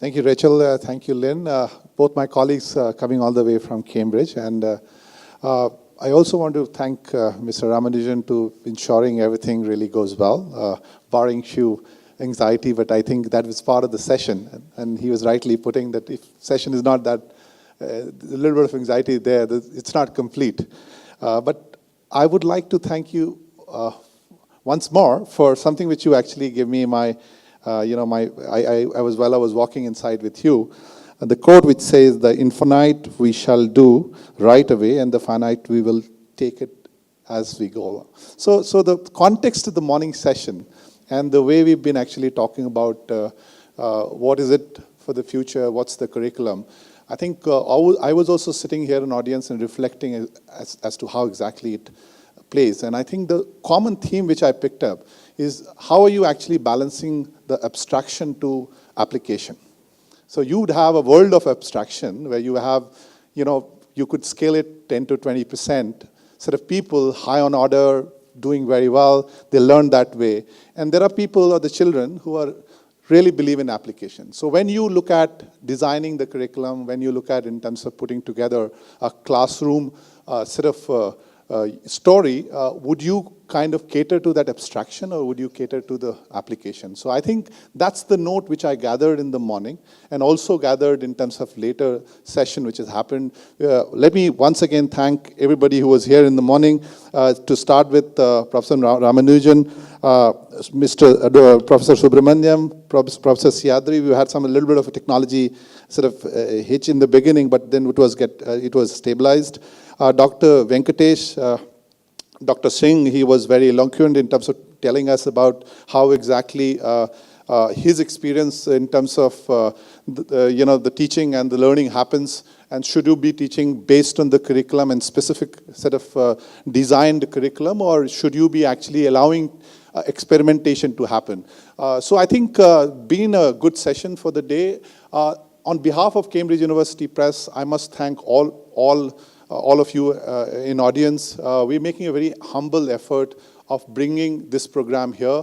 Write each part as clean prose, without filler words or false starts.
Thank you, Rachel. Thank you, Lynn. Both my colleagues coming all the way from Cambridge. And I also want to thank Mr. Ramanujan to ensuring everything really goes well, barring few anxiety, but I think that was part of the session. And he was rightly putting that if session is not that, a little bit of anxiety there, it's not complete. But I would like to thank you once more for something which you actually gave me my, I was walking inside with you, the quote which says, the infinite we shall do right away, and the finite we will take it as we go. So the context of the morning session and the way we've been actually talking about what is it for the future, what's the curriculum, I think I was also sitting here in audience and reflecting as to how exactly it plays. And I think the common theme which I picked up is how are you actually balancing the abstraction to application. So you would have a world of abstraction where you have, you could scale it 10 to 20%, sort of people high on order, doing very well, they learn that way. And there are people or the children who are really believe in application. So when you look at designing the curriculum, when you look at in terms of putting together a classroom sort of story, would you kind of cater to that abstraction or would you cater to the application? So I think that's the note which I gathered in the morning and also gathered in terms of later session which has happened. Let me once again thank everybody who was here in the morning. To start with Professor Ramanujan, Professor Subramaniam, Professor Siadri. We had a little bit of a technology sort of hitch in the beginning, but then it was stabilized. Dr. Venkatesh, Dr. Singh, he was very eloquent in terms of telling us about how exactly his experience in terms of the teaching and the learning happens, and should you be teaching based on the curriculum and specific set of designed curriculum, or should you be actually allowing experimentation to happen? So I think being a good session for the day, on behalf of Cambridge University Press, I must thank all of you in audience. We're making a very humble effort of bringing this program here.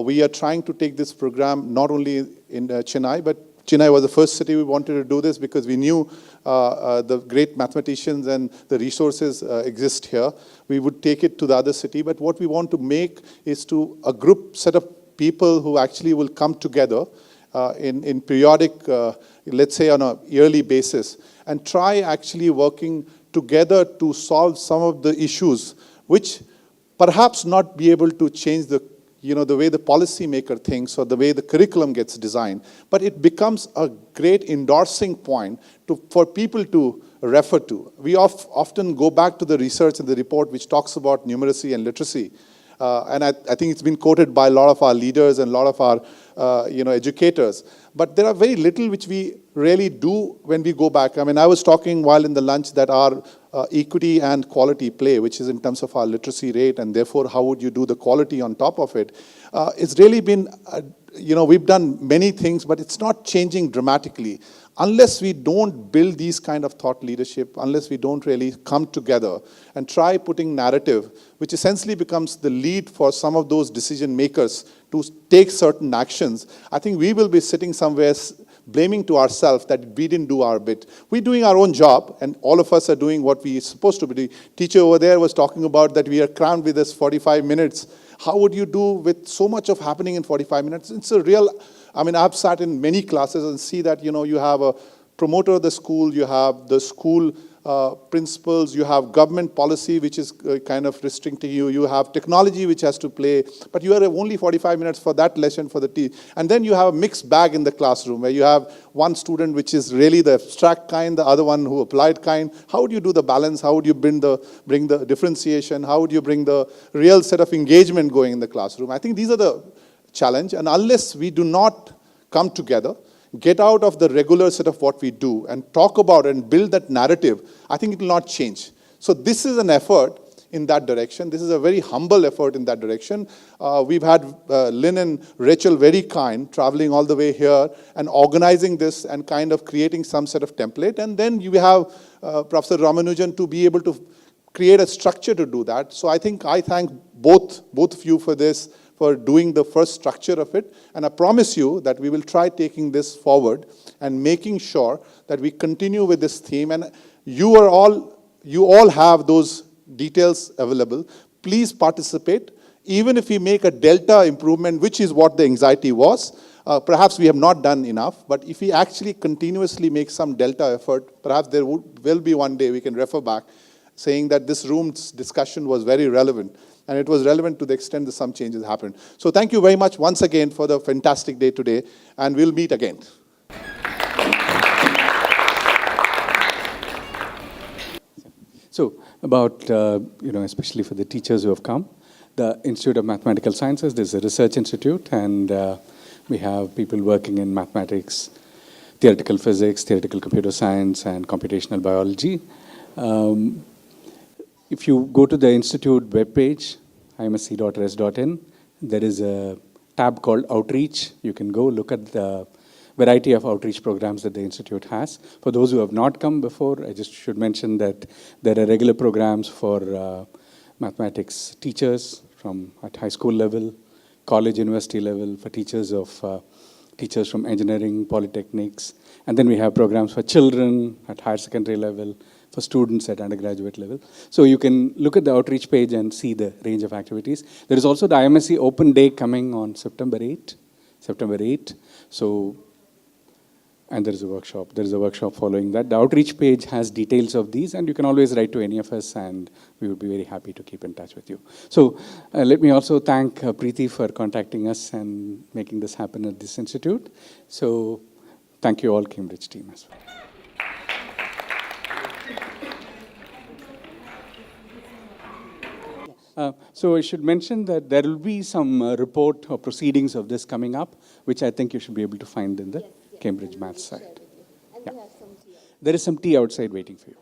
We are trying to take this program not only in Chennai, but Chennai was the first city we wanted to do this because we knew the great mathematicians and the resources exist here. We would take it to the other city, but what we want to make is to a group set of people who actually will come together in periodic, let's say on a yearly basis, and try actually working together to solve some of the issues which perhaps not be able to change the way the policymaker thinks or the way the curriculum gets designed, but it becomes a great endorsing point for people to refer to. We often go back to the research and the report which talks about numeracy and literacy. And I think it's been quoted by a lot of our leaders and a lot of our educators. But there are very little which we really do when we go back. I mean, I was talking while in the lunch that our equity and quality play, which is in terms of our literacy rate, and therefore how would you do the quality on top of it, it's really been, we've done many things, but it's not changing dramatically. Unless we don't build these kind of thought leadership, unless we don't really come together and try putting narrative, which essentially becomes the lead for some of those decision makers to take certain actions, I think we will be sitting somewhere blaming to ourselves that we didn't do our bit. We're doing our own job, and all of us are doing what we're supposed to be doing. Teacher over there was talking about that we are crammed with this 45 minutes. How would you do with so much of happening in 45 minutes? It's a real, I've sat in many classes and see that, you have a promoter of the school, you have the school principals, you have government policy which is kind of restricting you, you have technology which has to play, but you are only 45 minutes for that lesson for the teacher. And then you have a mixed bag in the classroom where you have one student which is really the abstract kind, the other one who applied kind. How would you do the balance? How would you bring the differentiation? How would you bring the real set of engagement going in the classroom? I think these are the challenge, and unless we do not come together, get out of the regular set of what we do and talk about and build that narrative, I think it will not change. So this is an effort in that direction. This is a very humble effort in that direction. We've had Lynn and Rachel very kind, traveling all the way here and organizing this and kind of creating some set of template. And then you have Professor Ramanujan to be able to create a structure to do that. So I think I thank both of you for this, for doing the first structure of it. And I promise you that we will try taking this forward and making sure that we continue with this theme. And you all have those details available. Please participate. Even if we make a delta improvement, which is what the anxiety was, perhaps we have not done enough, but if we actually continuously make some delta effort, perhaps there will be one day we can refer back saying that this room's discussion was very relevant, and it was relevant to the extent that some changes happened. So thank you very much once again for the fantastic day today, and we'll meet again. So about, especially for the teachers who have come, the Institute of Mathematical Sciences is a research institute, and we have people working in mathematics, theoretical physics, theoretical computer science, and computational biology. If you go to the institute webpage, imsc.res.in, there is a tab called Outreach. You can go look at the variety of outreach programs that the institute has. For those who have not come before, I just should mention that there are regular programs for mathematics teachers at high school level, college, university level, for teachers from engineering, polytechnics. And then we have programs for children at higher secondary level, for students at undergraduate level. So you can look at the outreach page and see the range of activities. There is also the IMSC Open Day coming on September 8. So, and there is a workshop. There is a workshop following that. The outreach page has details of these, and you can always write to any of us, and we would be very happy to keep in touch with you. So let me also thank Preeti for contacting us and making this happen at this institute. So thank you all, Cambridge team as well. So I should mention that there will be some report or proceedings of this coming up, which I think you should be able to find in the Cambridge Maths site. Yeah. There is some tea outside waiting for you.